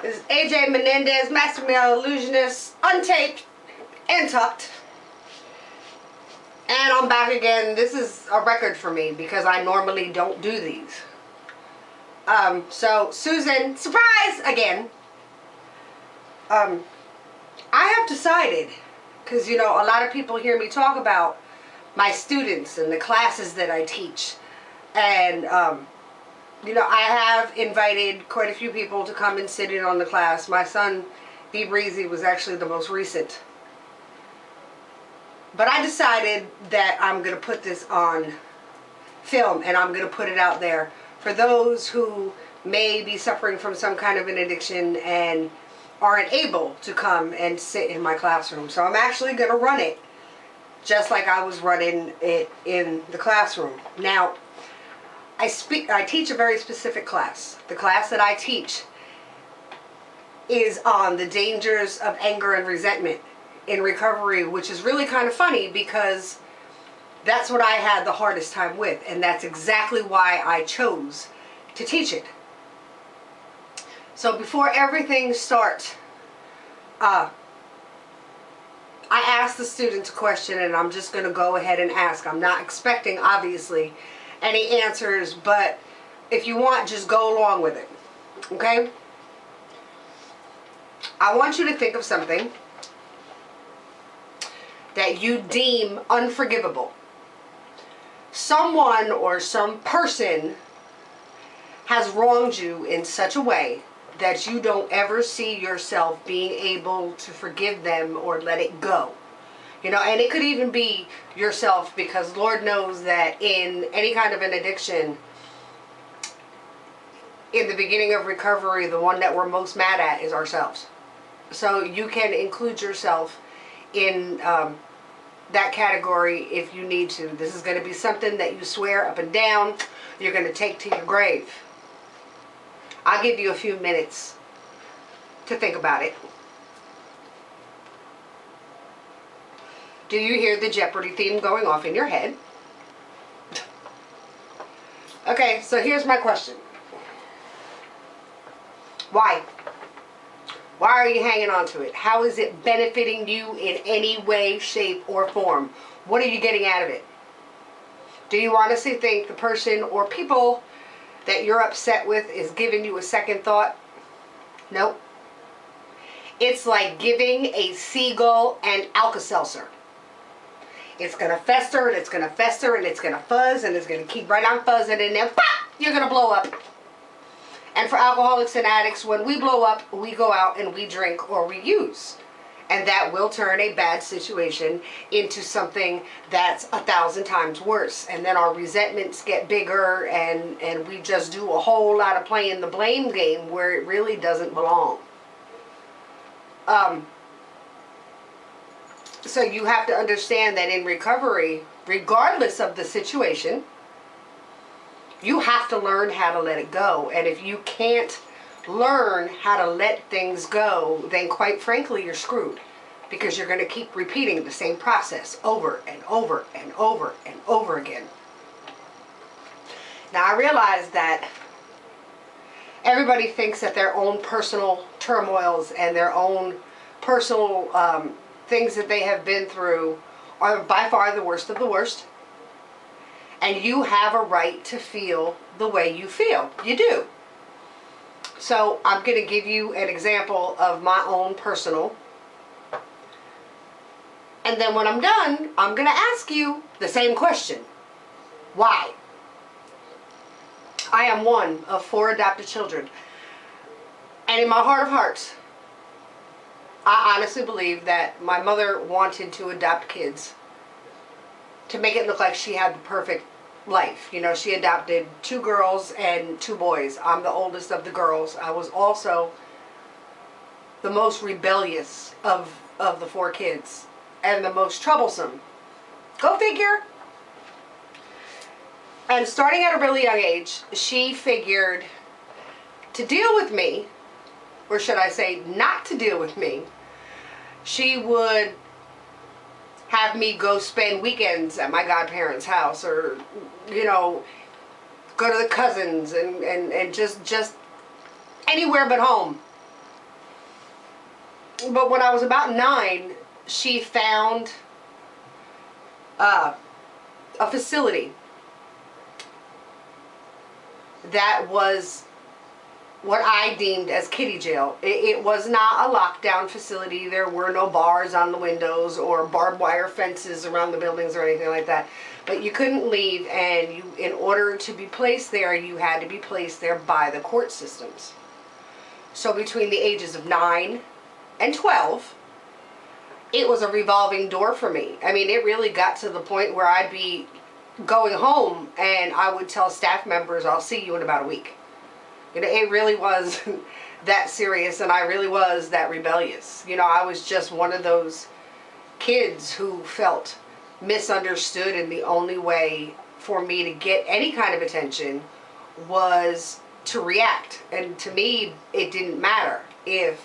This is AJ Menendez, Master Male Illusionist, untaped and tucked. And I'm back again. This is a record for me because I normally don't do these. So Susan, surprise again. I have decided, because you know, a lot of people hear me talk about my students and the classes that I teach. And you know, I have invited quite a few people to come and sit in on the class. My son, B Breezy, was actually the most recent. But I decided that I'm going to put this on film and I'm going to put it out there for those who may be suffering from some kind of an addiction and aren't able to come and sit in my classroom. So I'm actually going to run it just like I was running it in the classroom. Now, I teach a very specific class. The class that I teach is on the dangers of anger and resentment in recovery, which is really kind of funny because that's what I had the hardest time with, and that's exactly why I chose to teach it. So before everything starts, I asked the students a question, and I'm just going to go ahead and ask. I'm not expecting, obviously, any answers, but if you want, just go along with it. Okay? I want you to think of something that you deem unforgivable. Someone or some person has wronged you in such a way that you don't ever see yourself being able to forgive them or let it go. You know, and it could even be yourself, because Lord knows that in any kind of an addiction, in the beginning of recovery, the one that we're most mad at is ourselves. So you can include yourself in that category if you need to. This is going to be something that you swear up and down you're going to take to your grave. I'll give you a few minutes to think about it. Do you hear the Jeopardy theme going off in your head? Okay, so here's my question. Why? Why are you hanging on to it? How is it benefiting you in any way, shape, or form? What are you getting out of it? Do you honestly think the person or people that you're upset with is giving you a second thought? Nope. It's like giving a seagull an Alka-Seltzer. It's going to fester, and it's going to fester, and it's going to fuzz, and it's going to keep right on fuzzing, and then pop, you're going to blow up. And for alcoholics and addicts, when we blow up, we go out and we drink or we use. And that will turn a bad situation into something that's 1,000 times worse. And then our resentments get bigger, and we just do a whole lot of playing the blame game where it really doesn't belong. So you have to understand that in recovery, regardless of the situation, you have to learn how to let it go. And if you can't learn how to let things go, then quite frankly, you're screwed. Because you're going to keep repeating the same process over and over and over and over again. Now, I realize that everybody thinks that their own personal turmoils and their own personal things that they have been through are by far the worst of the worst. And you have a right to feel the way you feel. You do. So I'm going to give you an example of my own personal. And then when I'm done, I'm going to ask you the same question. Why? I am one of 4 adopted children. And in my heart of hearts, I honestly believe that my mother wanted to adopt kids to make it look like she had the perfect life. You know, she adopted 2 girls and 2 boys. I'm the oldest of the girls. I was also the most rebellious of the 4 kids and the most troublesome. Go figure. And starting at a really young age, she figured to deal with me, or should I say not to deal with me, she would have me go spend weekends at my godparents' house, or, you know, go to the cousins and just anywhere but home. But when I was about 9, she found a facility that was what I deemed as kiddie jail. It was not a lockdown facility. There were no bars on the windows or barbed wire fences around the buildings or anything like that. But you couldn't leave, and you, in order to be placed there, you had to be placed there by the court systems. So between the ages of 9 and 12, it was a revolving door for me. I mean, it really got to the point where I'd be going home and I would tell staff members, I'll see you in about a week. You know, it really was that serious, and I really was that rebellious. You know, I was just one of those kids who felt misunderstood, and the only way for me to get any kind of attention was to react. And to me, it didn't matter if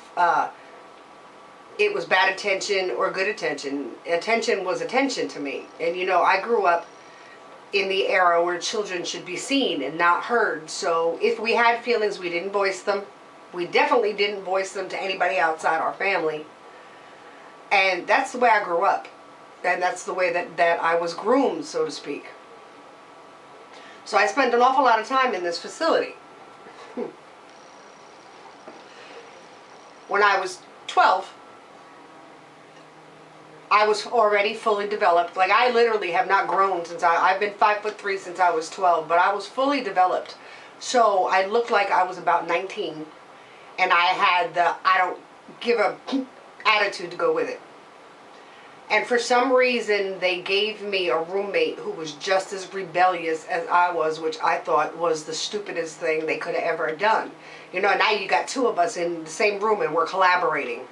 it was bad attention or good attention. Attention was attention to me. And you know, I grew up in the era where children should be seen and not heard. So if we had feelings, we didn't voice them. We definitely didn't voice them to anybody outside our family. And that's the way I grew up. And that's the way that I was groomed, so to speak. So I spent an awful lot of time in this facility. When I was 12, I was already fully developed. Like, I literally have not grown since I've been 5'3" since I was 12, but I was fully developed. So I looked like I was about 19, and I had the I don't give a attitude to go with it. And for some reason, they gave me a roommate who was just as rebellious as I was, which I thought was the stupidest thing they could have ever done. You know, now you got 2 of us in the same room and we're collaborating.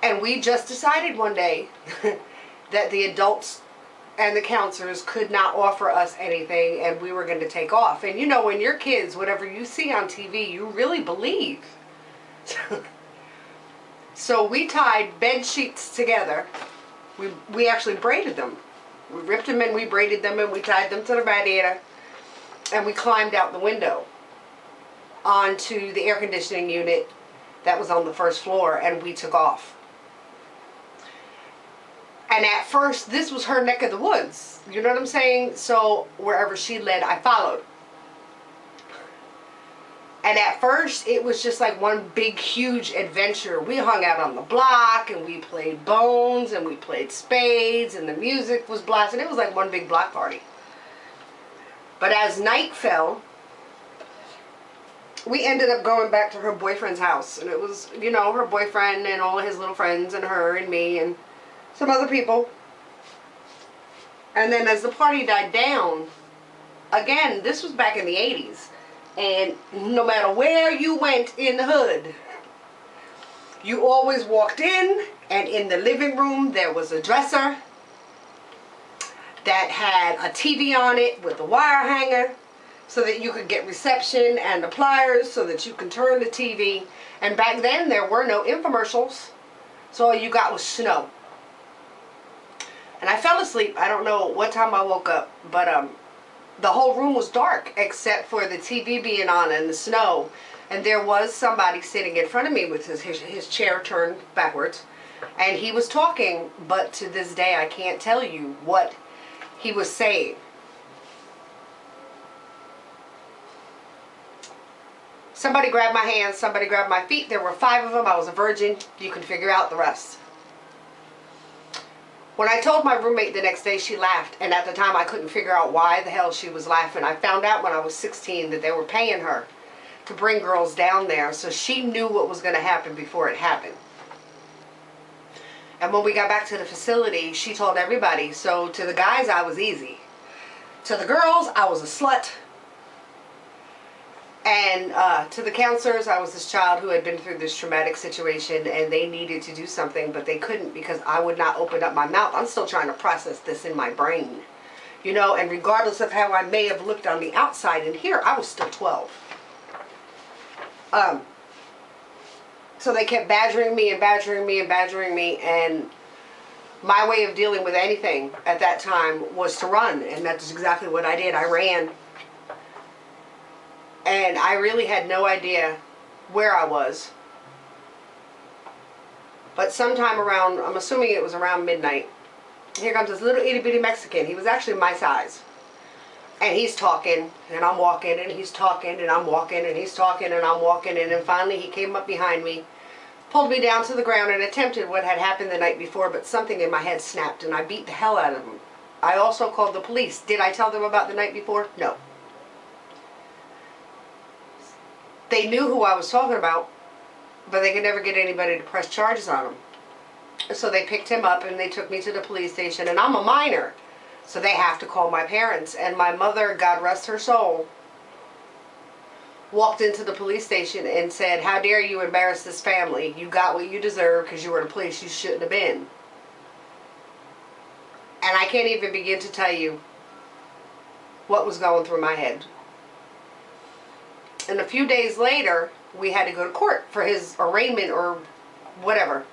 And we just decided one day that the adults and the counselors could not offer us anything, and we were going to take off. And you know, when you're kids, whatever you see on TV, you really believe. So we tied bed sheets together. We actually braided them. We ripped them and we braided them, and we tied them to the radiator, and we climbed out the window onto the air conditioning unit that was on the first floor, and we took off. And at first, this was her neck of the woods. You know what I'm saying? So wherever she led, I followed. And at first, it was just like one big, huge adventure. We hung out on the block, and we played bones, and we played spades, and the music was blasting. It was like one big block party. But as night fell, we ended up going back to her boyfriend's house. And it was, you know, her boyfriend and all of his little friends, and her and me and some other people. And then as the party died down, again, this was back in the 80s. And no matter where you went in the hood, you always walked in, and in the living room there was a dresser that had a TV on it with a wire hanger so that you could get reception, and the pliers so that you can turn the TV. And back then there were no infomercials, so all you got was snow. And I fell asleep. I don't know what time I woke up, but the whole room was dark except for the TV being on and the snow. And there was somebody sitting in front of me with his chair turned backwards, and he was talking, but to this day I can't tell you what he was saying. Somebody grabbed my hands, somebody grabbed my feet. There were 5 of them. I was a virgin. You can figure out the rest. When I told my roommate the next day, she laughed, and at the time I couldn't figure out why the hell she was laughing. I found out when I was 16 that they were paying her to bring girls down there, so she knew what was going to happen before it happened. And when we got back to the facility, she told everybody. So to the guys, I was easy. To the girls, I was a slut. And to the counselors, I was this child who had been through this traumatic situation, and they needed to do something, but they couldn't because I would not open up my mouth. I'm still trying to process this in my brain. You know, and regardless of how I may have looked on the outside, and here, I was still 12. So they kept badgering me and badgering me and badgering me, and my way of dealing with anything at that time was to run, and that's exactly what I did. I ran. And I really had no idea where I was. But sometime around, I'm assuming it was around midnight, here comes this little itty bitty Mexican. He was actually my size. And he's talking, and I'm walking, and he's talking, and I'm walking, and he's talking, and I'm walking, and then finally he came up behind me, pulled me down to the ground, and attempted what had happened the night before, but something in my head snapped, and I beat the hell out of him. I also called the police. Did I tell them about the night before? No. They knew who I was talking about, but they could never get anybody to press charges on him. So they picked him up and they took me to the police station, and I'm a minor, so they have to call my parents. And my mother, God rest her soul, walked into the police station and said, "How dare you embarrass this family? You got what you deserve because you were in a place you shouldn't have been." And I can't even begin to tell you what was going through my head. And a few days later, we had to go to court for his arraignment or whatever.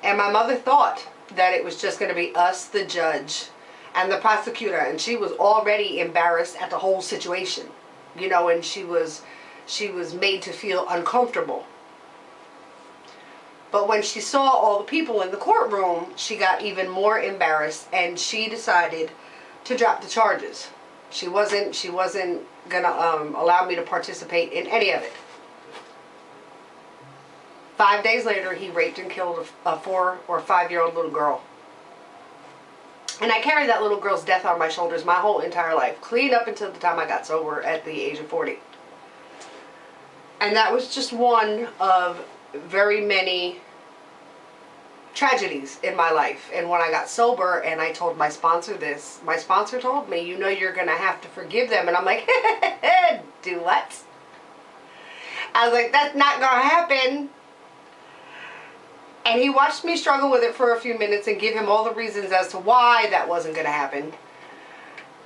And my mother thought that it was just going to be us, the judge, and the prosecutor. And she was already embarrassed at the whole situation. You know, and she was made to feel uncomfortable. But when she saw all the people in the courtroom, she got even more embarrassed, and she decided to drop the charges. She wasn't going to allow me to participate in any of it. 5 days later, he raped and killed a 4 or 5-year-old little girl. And I carried that little girl's death on my shoulders my whole entire life, clean up until the time I got sober at the age of 40. And that was just one of very many tragedies in my life. And when I got sober and I told my sponsor this, my sponsor told me, "You know you're going to have to forgive them." And I'm like, do what? I was like, that's not going to happen. And he watched me struggle with it for a few minutes and give him all the reasons as to why that wasn't going to happen.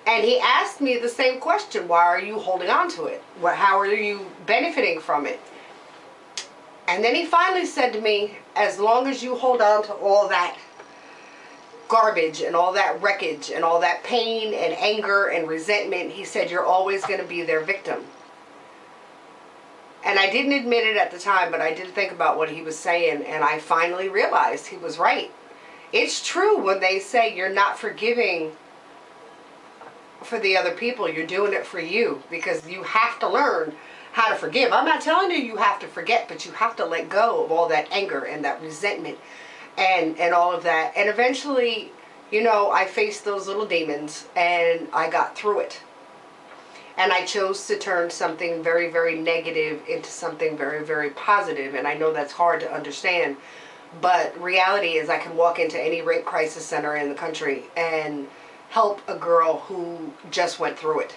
And he asked me the same question: why are you holding on to it? How are you benefiting from it? And then he finally said to me, as long as you hold on to all that garbage and all that wreckage and all that pain and anger and resentment, he said, you're always going to be their victim. And I didn't admit it at the time, but I did think about what he was saying, and I finally realized he was right. It's true when they say you're not forgiving for the other people, you're doing it for you, because you have to learn how to forgive. I'm not telling you have to forget, but you have to let go of all that anger and that resentment and all of that. And eventually, you know, I faced those little demons and I got through it. And I chose to turn something very, very negative into something very, very positive. And I know that's hard to understand, but reality is I can walk into any rape crisis center in the country and help a girl who just went through it.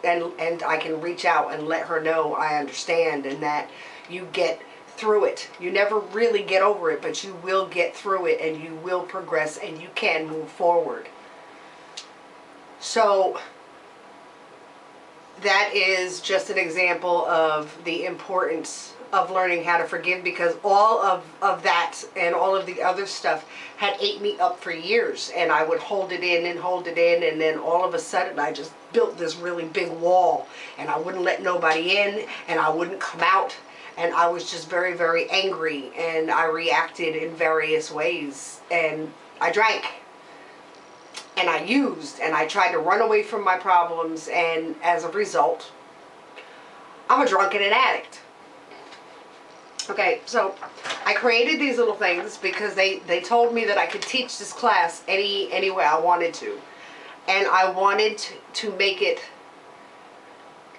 And I can reach out and let her know I understand, and that you get through it. You never really get over it, but you will get through it, and you will progress, and you can move forward. So that is just an example of the importance of learning how to forgive, because all of that and all of the other stuff had ate me up for years, and I would hold it in and hold it in, and then all of a sudden I just built this really big wall, and I wouldn't let nobody in, and I wouldn't come out, and I was just very, very angry, and I reacted in various ways, and I drank, and I used, and I tried to run away from my problems, and as a result, I'm a drunk and an addict. Okay, so I created these little things because they told me that I could teach this class any way I wanted to. And I wanted to make it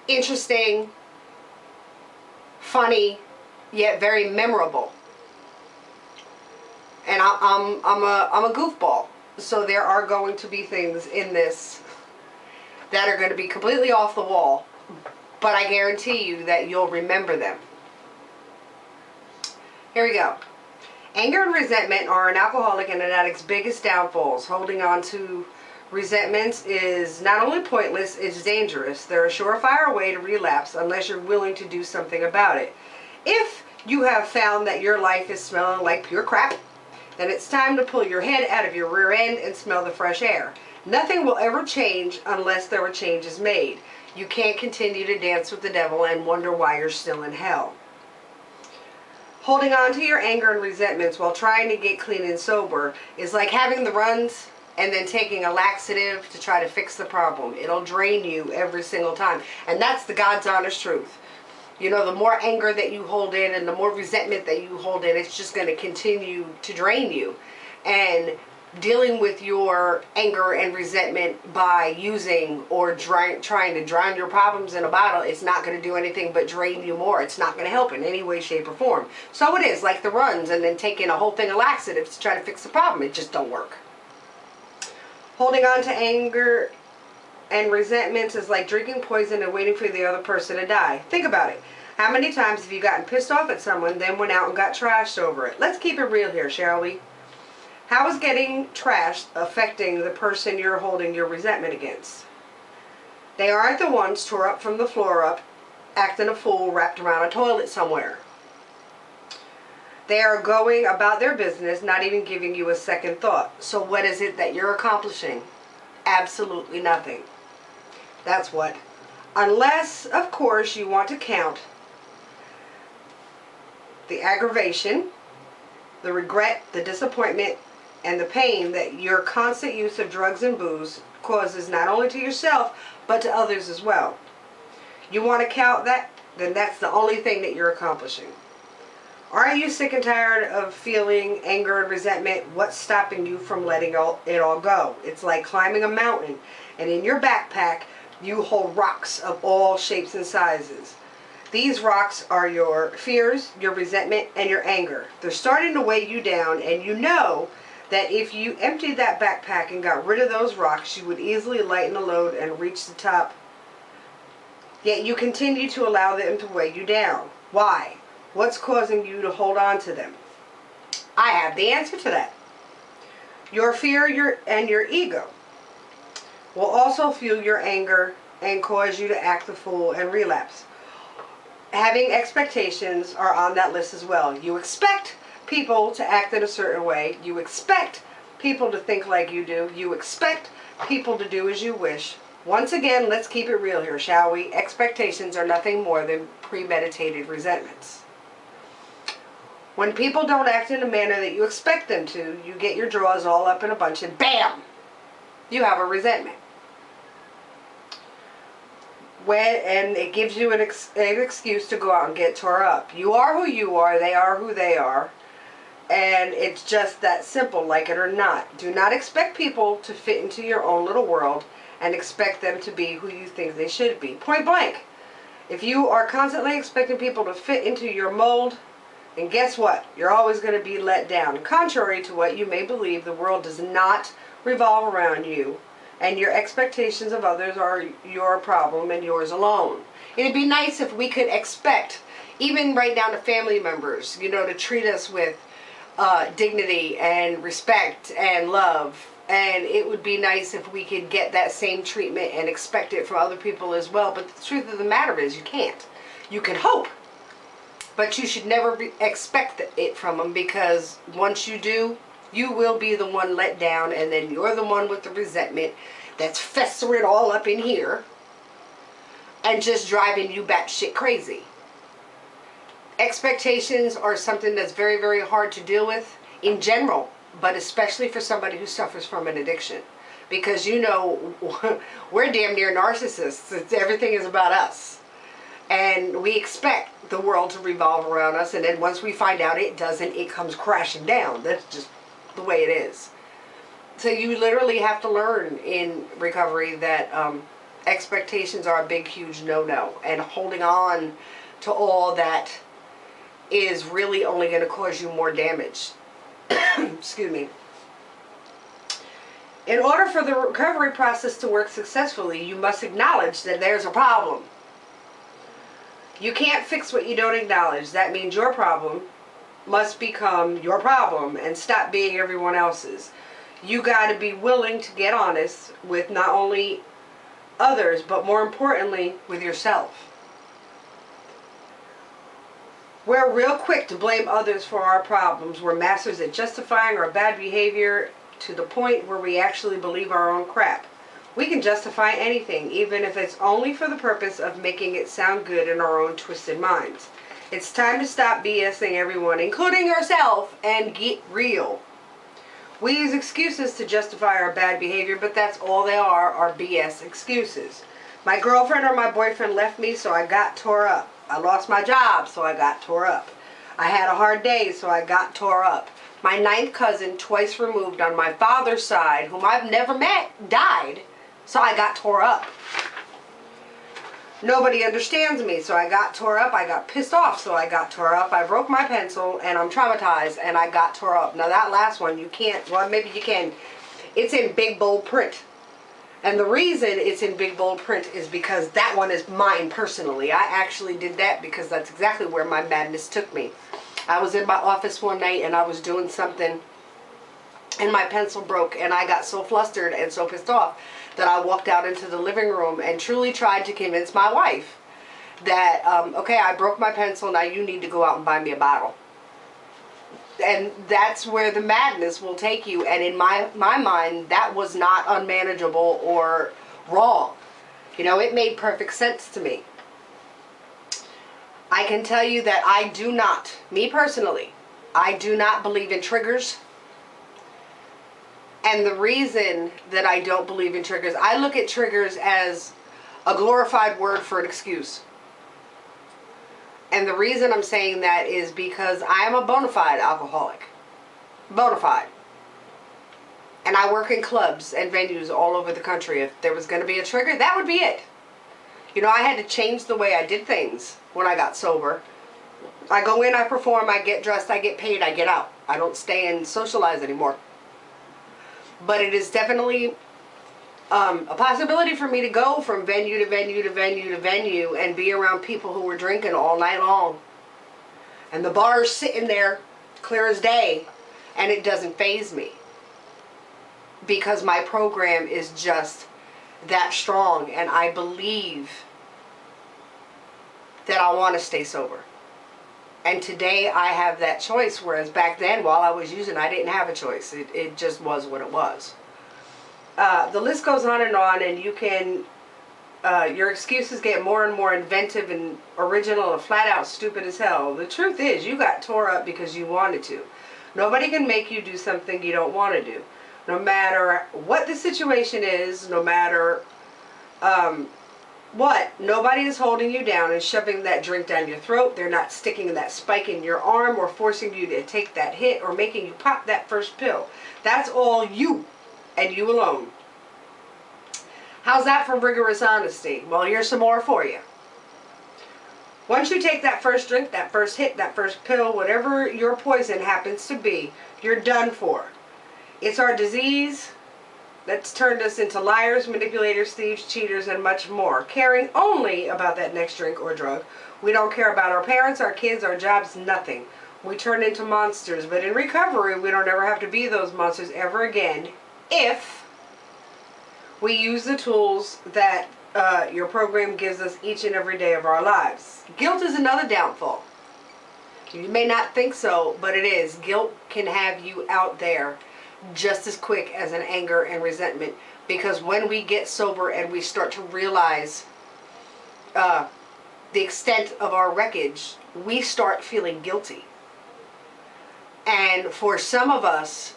interesting, funny, yet very memorable. And I'm a goofball. So there are going to be things in this that are going to be completely off the wall, but I guarantee you that you'll remember them. Here we go. Anger and resentment are an alcoholic and an addict's biggest downfalls. Holding on to resentments is not only pointless, it's dangerous. They're a surefire way to relapse unless you're willing to do something about it. If you have found that your life is smelling like pure crap, then it's time to pull your head out of your rear end and smell the fresh air. Nothing will ever change unless there are changes made. You can't continue to dance with the devil and wonder why you're still in hell. Holding on to your anger and resentments while trying to get clean and sober is like having the runs and then taking a laxative to try to fix the problem. It'll drain you every single time. And that's the God's honest truth. You know, the more anger that you hold in and the more resentment that you hold in, it's just going to continue to drain you. And dealing with your anger and resentment by using or trying to drown your problems in a bottle, it's not going to do anything but drain you more. It's not going to help in any way, shape, or form. So it is like the runs and then taking a whole thing of laxatives to try to fix the problem. It just don't work. Holding on to anger and resentments is like drinking poison and waiting for the other person to die. Think about it. How many times have you gotten pissed off at someone, then went out and got trashed over it? Let's keep it real here, shall we? How is getting trashed affecting the person you're holding your resentment against? They aren't the ones tore up from the floor up, acting a fool wrapped around a toilet somewhere. They are going about their business, not even giving you a second thought. So what is it that you're accomplishing? Absolutely nothing. That's what. Unless, of course, you want to count the aggravation, the regret, the disappointment, and the pain that your constant use of drugs and booze causes not only to yourself, but to others as well. You want to count that? Then that's the only thing that you're accomplishing. Aren't you sick and tired of feeling anger and resentment? What's stopping you from letting it all go? It's like climbing a mountain, and in your backpack, you hold rocks of all shapes and sizes. These rocks are your fears, your resentment, and your anger. They're starting to weigh you down, and you know that if you emptied that backpack and got rid of those rocks, you would easily lighten the load and reach the top. Yet you continue to allow them to weigh you down. Why? What's causing you to hold on to them? I have the answer to that. Your fear and your ego will also fuel your anger and cause you to act the fool and relapse. Having expectations are on that list as well. You expect people to act in a certain way. You expect people to think like you do. You expect people to do as you wish. Once again, let's keep it real here, shall we? Expectations are nothing more than premeditated resentments. When people don't act in a manner that you expect them to, you get your drawers all up in a bunch and BAM! You have a resentment. And it gives you an excuse to go out and get tore up. You are who you are, they are who they are. And it's just that simple, like it or not. Do not expect people to fit into your own little world and expect them to be who you think they should be. Point blank. If you are constantly expecting people to fit into your mold, and guess what? You're always going to be let down. Contrary to what you may believe, the world does not revolve around you, and your expectations of others are your problem and yours alone. It'd be nice if we could expect, even right down to family members, you know, to treat us with dignity and respect and love. And it would be nice if we could get that same treatment and expect it from other people as well. But the truth of the matter is you can't. You can hope, but you should never expect it from them, because once you do, you will be the one let down, and then you're the one with the resentment that's festering all up in here and just driving you batshit crazy. Expectations are something that's very, very hard to deal with in general, but especially for somebody who suffers from an addiction. Because, you know, we're damn near narcissists. Everything is about us. And we expect the world to revolve around us, and then once we find out it doesn't, it comes crashing down. That's just the way it is. So you literally have to learn in recovery that expectations are a big, huge no-no. And holding on to all that is really only going to cause you more damage. Excuse me. In order for the recovery process to work successfully, you must acknowledge that there's a problem. You can't fix what you don't acknowledge. That means your problem must become your problem and stop being everyone else's. You got to be willing to get honest with not only others, but more importantly, with yourself. We're real quick to blame others for our problems. We're masters at justifying our bad behavior to the point where we actually believe our own crap. We can justify anything, even if it's only for the purpose of making it sound good in our own twisted minds. It's time to stop BSing everyone, including yourself, and get real. We use excuses to justify our bad behavior, but that's all they are BS excuses. My girlfriend or my boyfriend left me, so I got tore up. I lost my job, so I got tore up. I had a hard day, so I got tore up. My 9th cousin, twice removed on my father's side, whom I've never met, died, so I got tore up. Nobody understands me, so I got tore up. I got pissed off, so I got tore up. I broke my pencil, and I'm traumatized, and I got tore up. Now that last one, you can't, well, maybe you can. It's in big, bold print. And the reason it's in big, bold print is because that one is mine personally. I actually did that because that's exactly where my madness took me. I was in my office one night, and I was doing something, and my pencil broke, and I got so flustered and so pissed off that I walked out into the living room and truly tried to convince my wife that, okay, I broke my pencil, now you need to go out and buy me a bottle. And that's where the madness will take you. And in my mind, that was not unmanageable or wrong. You know, it made perfect sense to me. I can tell you that I do not, me personally, I do not believe in triggers. And the reason that I don't believe in triggers, I look at triggers as a glorified word for an excuse. And the reason I'm saying that is because I am a bona fide alcoholic. Bona fide. And I work in clubs and venues all over the country. If there was going to be a trigger, that would be it. You know, I had to change the way I did things when I got sober. I go in, I perform, I get dressed, I get paid, I get out. I don't stay and socialize anymore. But it is definitely a possibility for me to go from venue to venue to venue to venue and be around people who were drinking all night long. And the bar's sitting there clear as day, and it doesn't faze me. Because my program is just that strong, and I believe that I want to stay sober. And today I have that choice, whereas back then while I was using I didn't have a choice. It just was what it was. The list goes on, and you can, your excuses get more and more inventive and original and flat out stupid as hell. The truth is, you got tore up because you wanted to. Nobody can make you do something you don't want to do. No matter what the situation is, no matter what, nobody is holding you down and shoving that drink down your throat. They're not sticking that spike in your arm or forcing you to take that hit or making you pop that first pill. That's all you and you alone. How's that for rigorous honesty? Well, here's some more for you. Once you take that first drink, that first hit, that first pill, whatever your poison happens to be, you're done for. It's our disease that's turned us into liars, manipulators, thieves, cheaters, and much more, caring only about that next drink or drug. We don't care about our parents, our kids, our jobs, nothing. We turn into monsters, but in recovery, we don't ever have to be those monsters ever again if we use the tools that your program gives us each and every day of our lives. Guilt is another downfall. You may not think so, but it is. Guilt can have you out there just as quick as an anger and resentment, because when we get sober and we start to realize the extent of our wreckage, we start feeling guilty. And for some of us,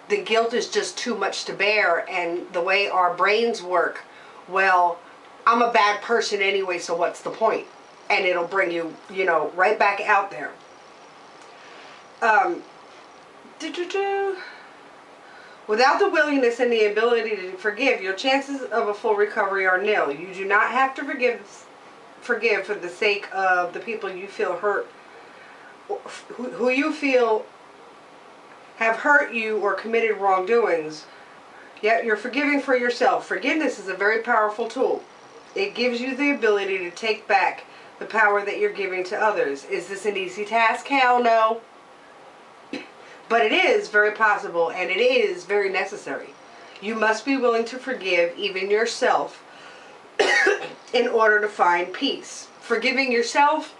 the guilt is just too much to bear, and the way our brains work, well, I'm a bad person anyway, so what's the point? And it'll bring you, you know, right back out there. Without the willingness and the ability to forgive, your chances of a full recovery are nil. You do not have to forgive for the sake of the people you feel hurt, who you feel have hurt you or committed wrongdoings. Yet you're forgiving for yourself. Forgiveness is a very powerful tool. It gives you the ability to take back the power that you're giving to others. Is this an easy task? Hell no. But it is very possible, and it is very necessary. You must be willing to forgive even yourself in order to find peace. Forgiving yourself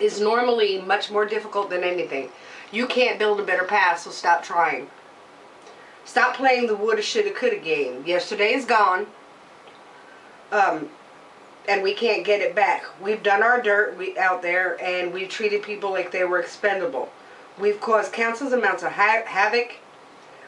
is normally much more difficult than anything. You can't build a better past, so stop trying. Stop playing the woulda, shoulda, coulda game. Yesterday is gone. and we can't get it back. We've done our dirt out there, and we've treated people like they were expendable. We've caused countless amounts of havoc.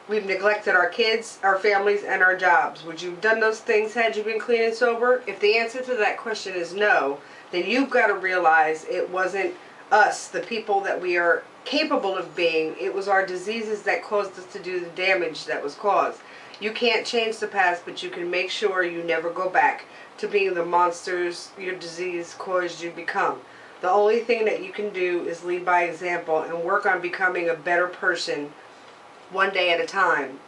We've neglected our kids, our families, and our jobs. Would you have done those things had you been clean and sober? If the answer to that question is no, then you've got to realize it wasn't us, the people that we are capable of being. It was our diseases that caused us to do the damage that was caused. You can't change the past, but you can make sure you never go back to being the monsters your disease caused you to become. The only thing that you can do is lead by example and work on becoming a better person one day at a time.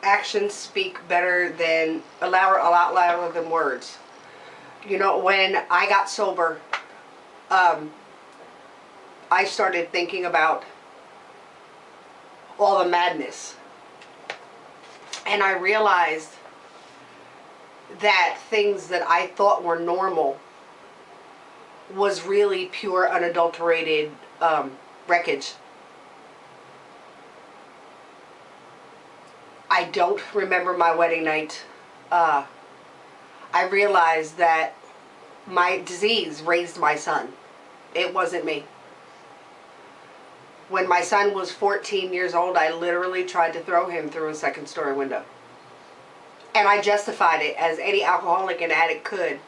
Actions speak better than, a lot louder than words. You know, when I got sober, I started thinking about all the madness. And I realized that things that I thought were normal was really pure, unadulterated wreckage. I don't remember my wedding night. I realized that my disease raised my son. It wasn't me. When my son was 14 years old, I literally tried to throw him through a second-story window. And I justified it as any alcoholic and addict could.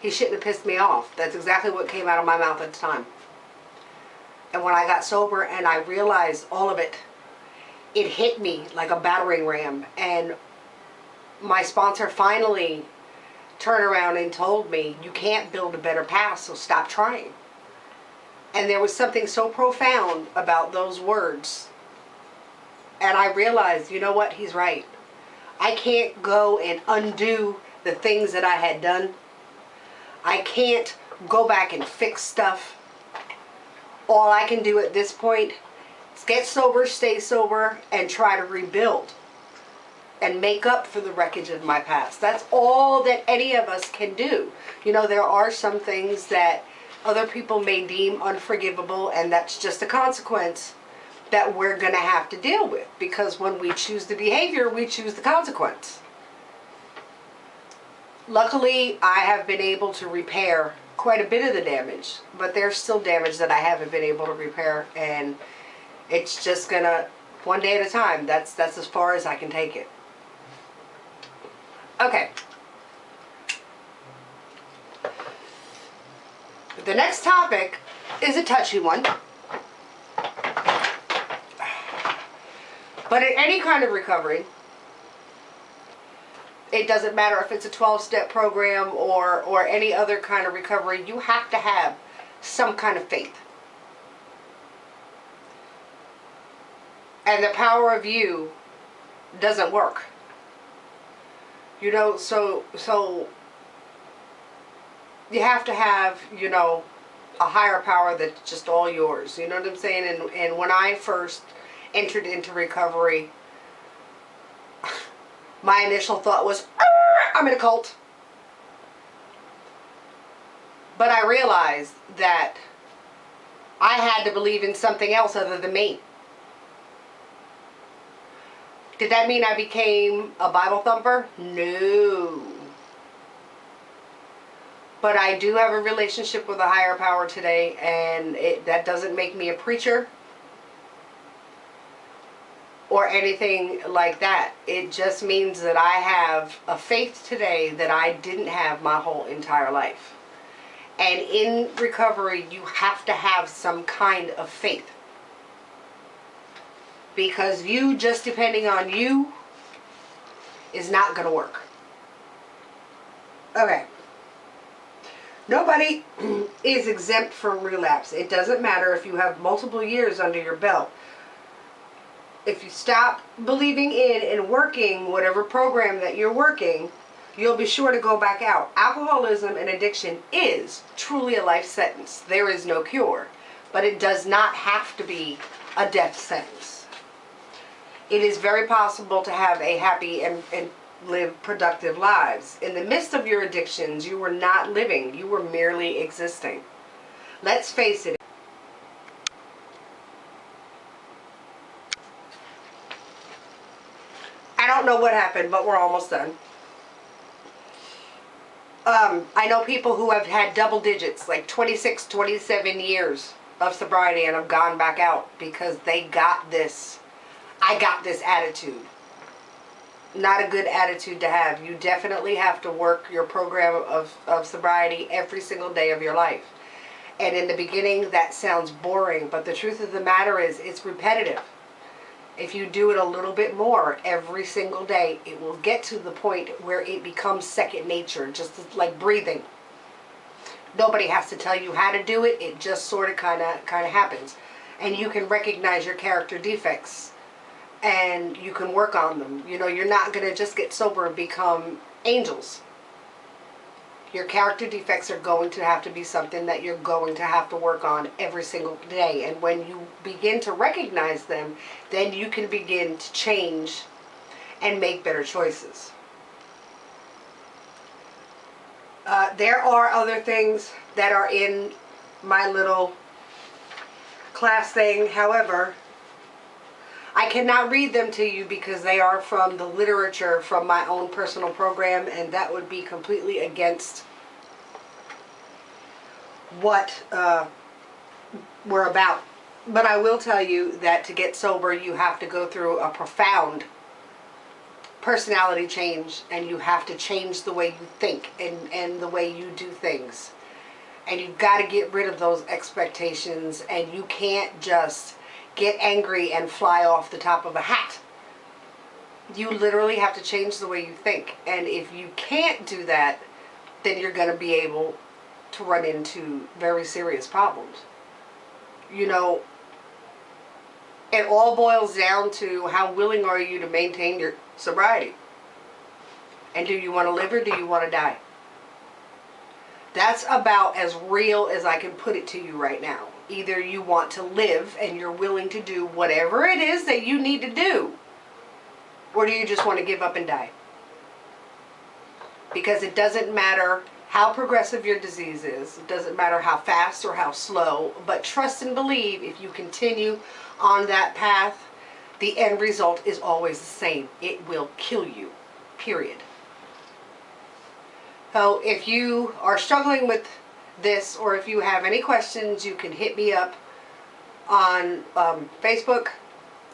He shouldn't have pissed me off. That's exactly what came out of my mouth at the time. And when I got sober and I realized all of it, it hit me like a battering ram. And my sponsor finally turned around and told me, you can't build a better past, so stop trying. And there was something so profound about those words. And I realized, you know what, he's right. I can't go and undo the things that I had done. I can't go back and fix stuff. All I can do at this point is get sober, stay sober, and try to rebuild and make up for the wreckage of my past. That's all that any of us can do. You know, there are some things that other people may deem unforgivable, and that's just a consequence that we're going to have to deal with, because when we choose the behavior, we choose the consequence. Luckily, I have been able to repair quite a bit of the damage, but there's still damage that I haven't been able to repair, and it's just gonna, one day at a time. That's as far as I can take it. Okay. The next topic is a touchy one. But in any kind of recovery, it doesn't matter if it's a 12-step program or any other kind of recovery, you have to have some kind of faith. And the power of you doesn't work. You know, so you have to have, you know, a higher power that's just all yours. You know what I'm saying? And when I first entered into recovery, my initial thought was, I'm in a cult. But I realized that I had to believe in something else other than me. Did that mean I became a Bible thumper? No. But I do have a relationship with a higher power today, and that doesn't make me a preacher or anything like that. It just means that I have a faith today that I didn't have my whole entire life. And in recovery, you have to have some kind of faith. Because you just depending on you is not going to work. Okay. Nobody is exempt from relapse. It doesn't matter if you have multiple years under your belt. If you stop believing in and working whatever program that you're working, you'll be sure to go back out. Alcoholism and addiction is truly a life sentence. There is no cure. But it does not have to be a death sentence. It is very possible to have a happy and live productive lives. In the midst of your addictions, you were not living. You were merely existing. Let's face it. I don't know what happened, but we're almost done. I know people who have had double digits, like 26, 27 years of sobriety, and have gone back out because they got this, I got this attitude. Not a good attitude to have. You definitely have to work your program of sobriety every single day of your life. And in the beginning, that sounds boring, but the truth of the matter is it's repetitive. If you do it a little bit more every single day, it will get to the point where it becomes second nature, just like breathing. Nobody has to tell you how to do it. It just sort of kind of happens. And you can recognize your character defects and you can work on them. You know, you're not going to just get sober and become angels. Your character defects are going to have to be something that you're going to have to work on every single day. And when you begin to recognize them, then you can begin to change and make better choices. There are other things that are in my little class thing. However, I cannot read them to you because they are from the literature from my own personal program, and that would be completely against what we're about. But I will tell you that to get sober, you have to go through a profound personality change, and you have to change the way you think and the way you do things. And you've got to get rid of those expectations, and you can't just get angry and fly off the top of a hat. You literally have to change the way you think. And if you can't do that, then you're going to be able to run into very serious problems. You know, it all boils down to how willing are you to maintain your sobriety. And do you want to live or do you want to die? That's about as real as I can put it to you right now. Either you want to live and you're willing to do whatever it is that you need to do, or do you just want to give up and die? Because it doesn't matter how progressive your disease is. It doesn't matter how fast or how slow. But trust and believe, if you continue on that path, the end result is always the same. It will kill you. Period. So if you are struggling with this, or if you have any questions, you can hit me up on Facebook,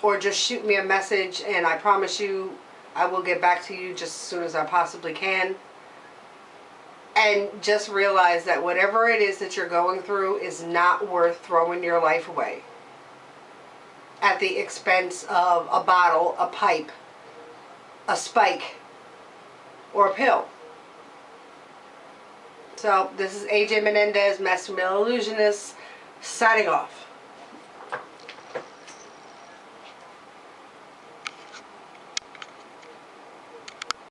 or just shoot me a message, and I promise you I will get back to you just as soon as I possibly can. And just realize that whatever it is that you're going through is not worth throwing your life away at the expense of a bottle, a pipe, a spike, or a pill. So this is AJ Menendez, Master Male Illusionist, signing off.